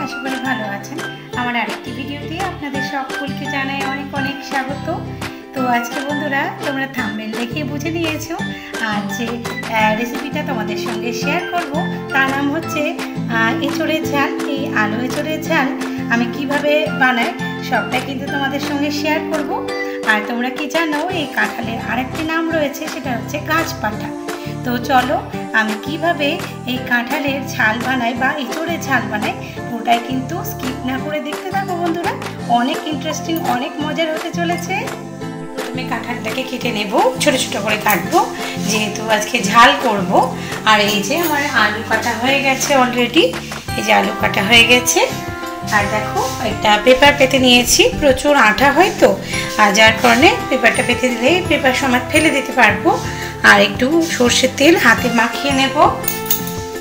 আশা করি ভালো আছেন। আমার আরেকটি ভিডিওতে আপনাদের সকলকে জানাই অনেক অনেক স্বাগত। তো আজকে বন্ধুরা তোমরা থাম্বনেল দেখে বুঝে নিয়েছো আর যে রেসিপিটা তোমাদের সঙ্গে শেয়ার করব তার নাম হচ্ছে এঁচোড়ের ঝাল। এই আলু এঁচোড়ের ঝাল আমি কিভাবে বানাই সবটা কিন্তু তোমাদের সঙ্গে শেয়ার করব। আর তোমরা কি জানো এই কাঁঠালের আরেকটি নাম রয়েছে, সেটা হচ্ছে গাছপাঠা। তো চলো আমি কিভাবে এই কাঁঠালের ঝাল বানাই বা এঁচোড়ের ঝাল বানাই ওটাই কিন্তু স্কিপ না করে দেখতে থাকো বন্ধুরা, অনেক ইন্টারেস্টিং, অনেক মজার হতে চলেছে। প্রথমে কাঁঠালটাকে কেটে নেব, ছোট ছোট করে কাটবো যেহেতু আজকে ঝাল করব। আর এই যে আমার আলু কাটা হয়ে গেছে অলরেডি, এই যে আলু কাটা হয়ে গেছে। আর দেখো একটা পেপার পেতে নিয়েছি, প্রচুর আঠা হয় তো, আর যার কারণে পেপারটা পেতে দিলে পেপার সমেত ফেলে দিতে পারবো। আর একটু সর্ষের তেল হাতে মাখিয়ে নেব।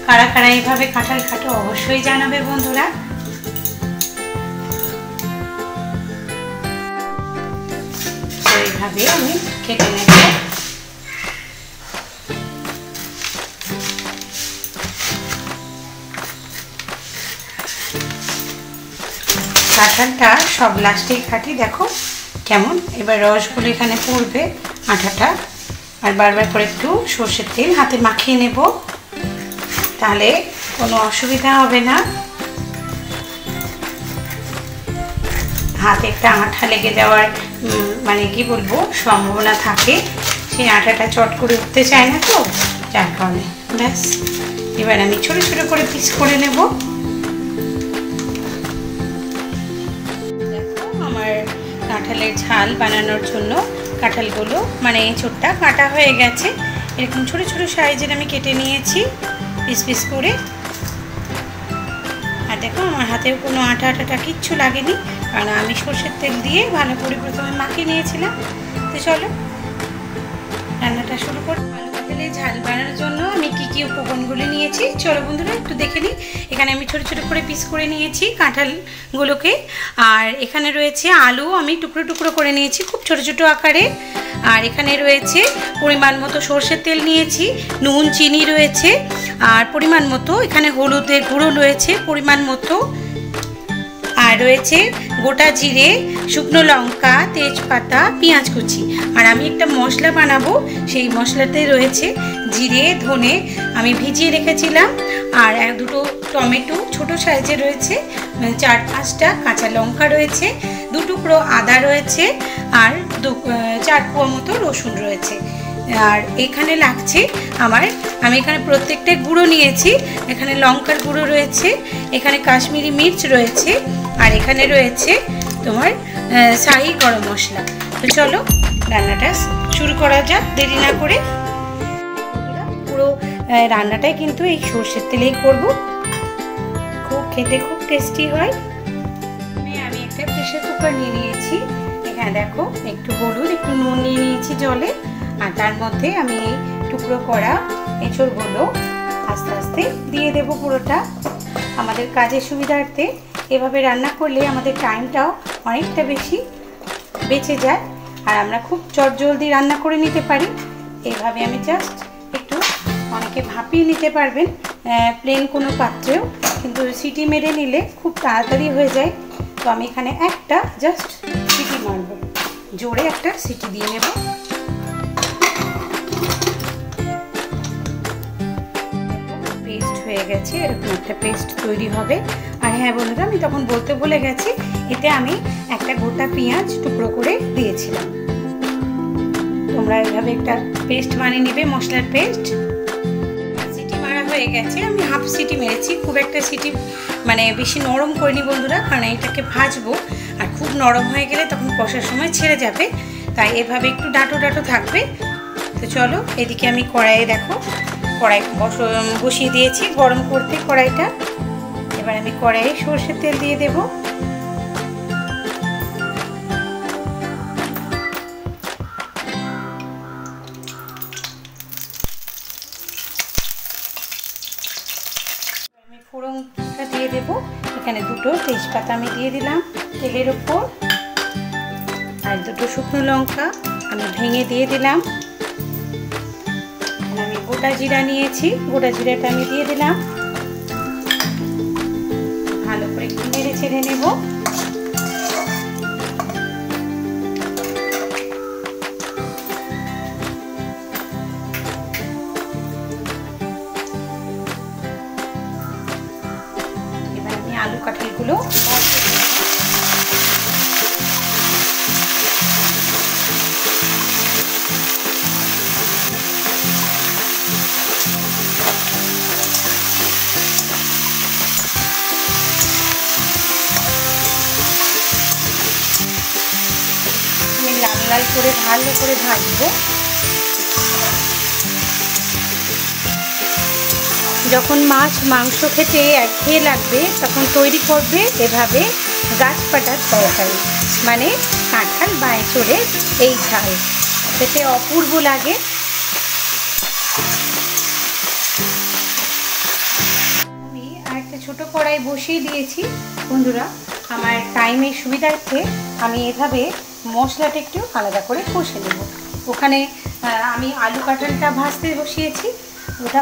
কারা কারা এইভাবে কাঁঠাল কাটো অবশ্যই জানাবে বন্ধুরা। তো এইভাবে আমি কেটে নেব। কাঁঠালটা সব লাস্টেই কাটি, দেখো কেমন এবার রসগুলো এখানে পড়বে আঠাটা। আর বারবার করে একটু সর্ষের তেল হাতে মাখিয়ে নেব, তাহলে কোনো অসুবিধা হবে না। হাতে একটা আঠা লেগে যাওয়ার মানে কি বলবো সম্ভাবনা থাকে, সেই আঠাটা চট করে উঠতে চায় না তো, যার কারণে। ব্যাস এবার আমি ছোট ছোট করে পিস করে নেব। দেখো আমার কাঁঠালের ঝাল বানানোর জন্য কাঁঠালগুলো মানে এঁচোড়টা কাটা হয়ে গেছে। এরকম ছোট ছোট সাইজের আমি কেটে নিয়েছি পিস পিস করে। আর দেখো আমার হাতেও কোনো আঠা আঠাটা কিচ্ছু লাগেনি, কারণ আমি সর্ষের তেল দিয়ে ভালো করে প্রথমে মাখিয়ে নিয়েছিলাম। তো চলো রান্নাটা শুরু করি। আলু কাঁঠালের ঝাল বানানোর জন্য আমি কি কি উপকরণগুলো নিয়েছি চলো বন্ধুরা একটু দেখে নিই। এখানে আমি ছোট ছোট করে পিস করে নিয়েছি কাঁঠালগুলোকে। আর এখানে রয়েছে আলু আমি টুকরো টুকরো করে নিয়েছি খুব ছোট ছোট আকারে। আর এখানে রয়েছে পরিমাণ মতো সর্ষের তেল নিয়েছি, নুন চিনি রয়েছে, আর পরিমাণ মতো এখানে হলুদের গুঁড়ো রয়েছে পরিমাণ মতো, আর রয়েছে গোটা জিরে, শুকনো লঙ্কা, তেজপাতা, পেঁয়াজ কুচি। আর আমি একটা মশলা বানাবো, সেই মশলাতে রয়েছে জিরে, ধনে আমি ভিজিয়ে রেখেছিলাম, আর দুটো টমেটো ছোট সাইজে রয়েছে, 4-5টা কাঁচা লঙ্কা রয়েছে, 2 টুকরো আদা রয়েছে, আর 4 কোয়া মতো রসুন রয়েছে। আর এখানে লাগছে আমি এখানে প্রত্যেকটা গুঁড়ো নিয়েছি। এখানে লঙ্কার গুঁড়ো রয়েছে, এখানে কাশ্মীরি মির্চ রয়েছে, আর এখানে রয়েছে তোমার শাহি গরম মশলা। তো চলো রান্নাটা শুরু করা যাক দেরি না করে। পুরো রান্নাটাই কিন্তু এই সর্ষের তেলেই করব, খেতে খুব টেস্টি হয়। আমি একটা প্রেসার কুকার নিয়ে নিয়েছি। এখানে দেখো একটু হলুদ, একটু নুন নিয়ে নিয়েছি জলে, আর তার মধ্যে আমি এই টুকরো করা এঁচোড়গুলো আস্তে আস্তে দিয়ে দেব পুরোটা। আমাদের কাজের সুবিধার্থে এভাবে রান্না করলে আমাদের টাইমটাও অনেকটা বেশি বেঁচে যায়, আর আমরা খুব চটজলদি রান্না করে নিতে পারি। এইভাবে আমি জাস্ট একটু, অনেকে ভাপিয়ে নিতে পারবেন প্লেন কোনো পাত্রেও, কিন্তু সিটি মেরে নিলে খুব তাড়াতাড়ি হয়ে যায়। তো আমি এখানে একটা জাস্ট সিটি মারব, জোরে একটা সিটি দিয়ে নেব। পেস্ট হয়ে গেছে, এরকম একটা পেস্ট তৈরি হবে। আর হ্যাঁ বন্ধুরা, আমি তখন বলতে ভুলে গেছি, এতে আমি একটা গোটা পেঁয়াজ টুকরো করে দিয়েছিলাম। তোমরা এইভাবে একটা পেস্ট বানিয়ে নেবে, মশলার পেস্ট। সিটি মারা হয়ে গেছে, আমি হাফ সিটি মেরেছি, খুব একটা সিটি মানে বেশি নরম করিনি বন্ধুরা, কারণ এটাকে ভাজবো, আর খুব নরম হয়ে গেলে তখন কষার সময় ছেড়ে যাবে, তাই এভাবে একটু ডাঁটো ডাঁটো থাকবে। তো চলো এদিকে আমি কড়াইয়ে দেখো কড়াই বসিয়ে দিয়েছি গরম করতে কড়াইটা। এবার আমি কড়াইয়ে সর্ষের তেল দিয়ে দেব। আমি ফোড়নটা দিয়ে দেব। এখানে 2টো তেজপাতা আমি দিয়ে দিলাম তেলের উপর, আর 2টো শুকনো লঙ্কা আমি ভেঙে দিয়ে দিলাম। আমি গোটা জিরা নিয়েছি, গোটা জিরাটা আমি দিয়ে দিলাম। ভালো করে একটু নেড়ে ছেড়ে নেব। এবার আমি আলু কাঁঠালগুলো লাল লাল করে ভালো করে ভাজবো। যখন মাছ মাংস খেতে একঘেয়ে লাগবে তখন তৈরি করবে এভাবে গাছ পাটার তরকারি, মানে কাঁঠাল বা এঁচোড়ের এই ঝাল, খেতে অপূর্ব লাগে। আমি আরেকটা ছোট কড়াই বসিয়ে দিয়েছি বন্ধুরা। আমার টাইমের সুবিধার্থে আমি এভাবে মশলাটা একটু আলাদা করে কষে নেব। ওখানে আমি আলু কাঁঠালটা ভাজতে বসিয়েছি, ওটা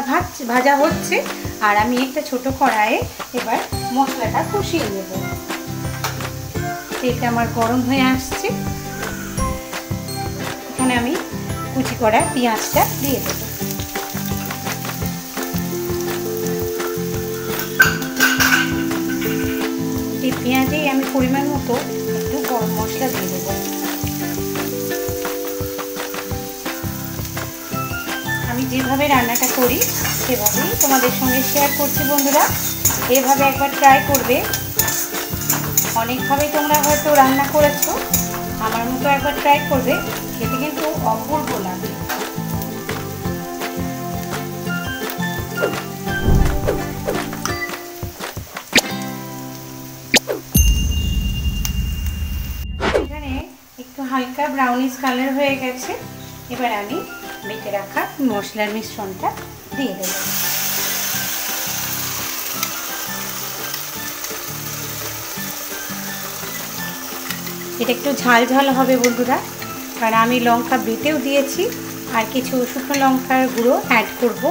ভাজা হচ্ছে, আর আমি একটা ছোট কড়াইয়ে এবার মশলাটা কষিয়ে নেব। তেলটা আমার গরম হয়ে আসছে, এখানে আমি কুচি করা পেঁয়াজটা দিয়ে দেব। এই পেঁয়াজেই আমি পরিমাণ মতো একটু গরম মশলা দিয়ে দেবো। আমি যেভাবে রান্নাটা করি সেভাবেই তোমাদের সঙ্গে শেয়ার করছি বন্ধুরা। এভাবে একবার ট্রাই করবে। অনেকভাবেই তোমরা হয়তো রান্না করেছো, আমার মতো একবার ট্রাই করবে, খেতে কিন্তু অপূর্ব লাগে। এখানে একটু হালকা ব্রাউনিশ কালার হয়ে গেছে। এবার আমি বেটে রাখা মশলার মিশ্রণটা দিয়ে দেব। এটা একটু ঝাল ঝাল হবে বন্ধুরা, কারণ আমি লঙ্কা বেটেও দিয়েছি আর কিছু শুকনো লঙ্কার গুঁড়ো অ্যাড করব।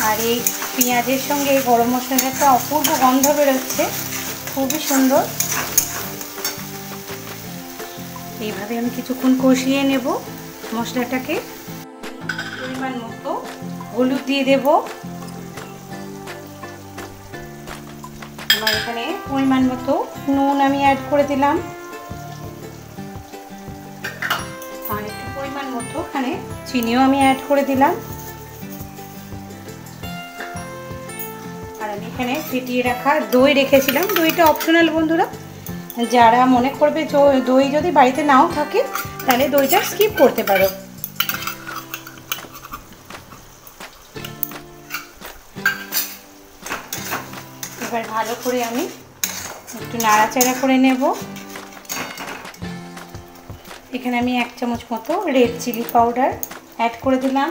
আর এই পেঁয়াজের সঙ্গে গরম মশলার একটা অপূর্ব গন্ধ বেরোচ্ছে, খুবই সুন্দর। এইভাবে আমি কিছুক্ষণ কষিয়ে নেব মশলাটাকে। পরিমাণ মতো হলুদ দিয়ে দেব। আমার এখানে পরিমাণ মতো নুন আমি অ্যাড করে দিলাম, আর একটু পরিমাণ মতো এখানে চিনিও আমি অ্যাড করে দিলাম। আর আমি এখানে ফেটিয়ে রাখা দই রেখেছিলাম। দইটা অপশনাল বন্ধুরা, যারা মনে করবে দই যদি বাড়িতে নাও থাকে তাহলে দইটা স্কিপ করতে পারো। এবার ভালো করে আমি একটু নাড়াচাড়া করে নেব। এখানে আমি 1 চামচ মতো রেড চিলি পাউডার অ্যাড করে দিলাম।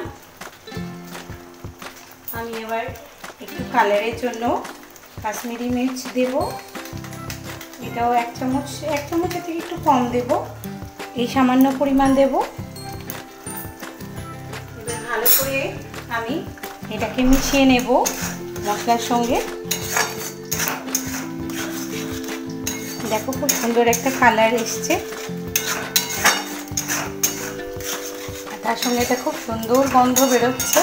আমি এবার একটু কালারের জন্য কাশ্মীরি মির্চ দেব, এটাও 1 চামচ, 1 চামচের থেকে একটু কম দেব, এই সামান্য পরিমাণ দেব। এবার ভালো করে আমি এটাকে মিশিয়ে নেব মশলার সঙ্গে। দেখো খুব সুন্দর একটা কালার এসছে, তার সঙ্গে এটা খুব সুন্দর গন্ধ বেরোচ্ছে।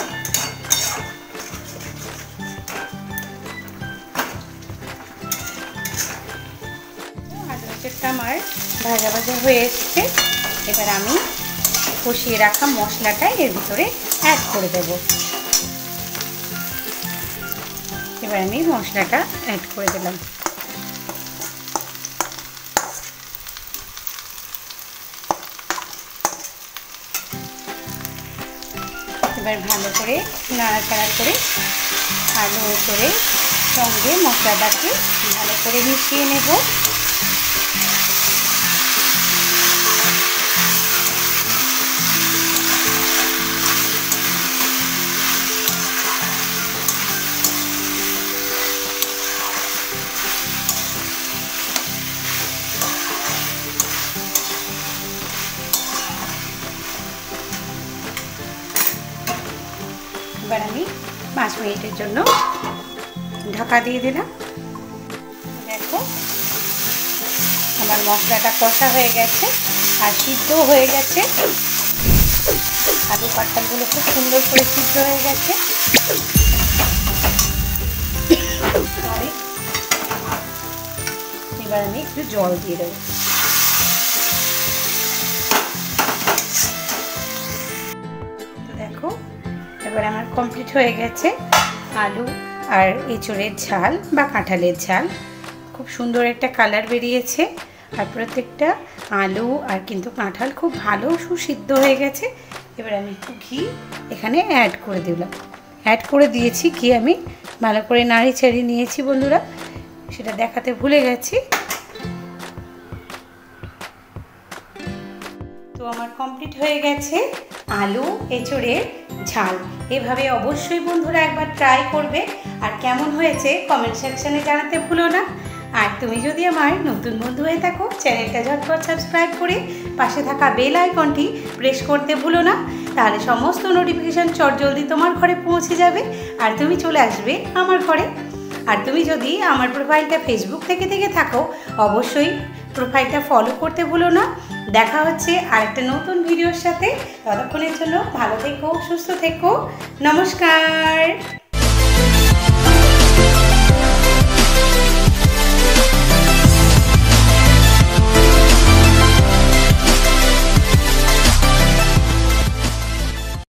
আলুটা আমার ভাজা ভাজা হয়ে এসছে। এবার আমি কষিয়ে রাখা মশলাটা এর ভিতরে অ্যাড করে দেব। এবার আমি মশলাটা অ্যাড করে দিলাম। এবার ভালো করে নাড়াচাড়া করে আলু করে সঙ্গে মশলাটাকে ভালো করে মিশিয়ে নেব। এবার আমি 5 মিনিটের জন্য ঢাকা দিয়ে দিলাম। দেখো আমার মশলাটা কষা হয়ে গেছে আর সিদ্ধ হয়ে গেছে। আলু কাঁঠালগুলো খুব সুন্দর করে সিদ্ধ হয়ে গেছে। এবার আমি একটু জল দিয়ে দেবো। তো দেখো এবার আমার কমপ্লিট হয়ে গেছে আলু আর এঁচোড়ের ঝাল বা কাঁঠালের ঝাল। খুব সুন্দর একটা কালার বেরিয়েছে আর প্রত্যেকটা আলু আর কিন্তু কাঁঠাল খুব ভালো সুসিদ্ধ হয়ে গেছে। এবার আমি একটু ঘি এখানে অ্যাড করে দিলাম। অ্যাড করে দিয়েছি ঘি, আমি ভালো করে নাড়ি ছাড়িয়ে নিয়েছি বন্ধুরা, সেটা দেখাতে ভুলে গেছি। তো আমার কমপ্লিট হয়ে গেছে আলু এঁচোড়ের ঝাল। এভাবে অবশ্যই বন্ধুরা একবার ট্রাই করবে আর কেমন হয়েছে কমেন্ট সেকশনে জানাতে ভুলো না। আর তুমি যদি আমার নতুন বন্ধু হয়ে থাকো চ্যানেলটা ঝটপট সাবস্ক্রাইব করে পাশে থাকা বেল আইকনটি প্রেস করতে ভুলো না, তাহলে সমস্ত নোটিফিকেশান চটজলদি তোমার ঘরে পৌঁছে যাবে আর তুমি চলে আসবে আমার ঘরে। আর তুমি যদি আমার প্রোফাইলটা ফেসবুক থেকে থাকো অবশ্যই প্রোফাইলটা ফলো করতে ভুলো না। দেখা হচ্ছে আরেকটা নতুন ভিডিওর সাথে। ততক্ষণের জন্য ভালো থেকো, সুস্থ থেকো, নমস্কার।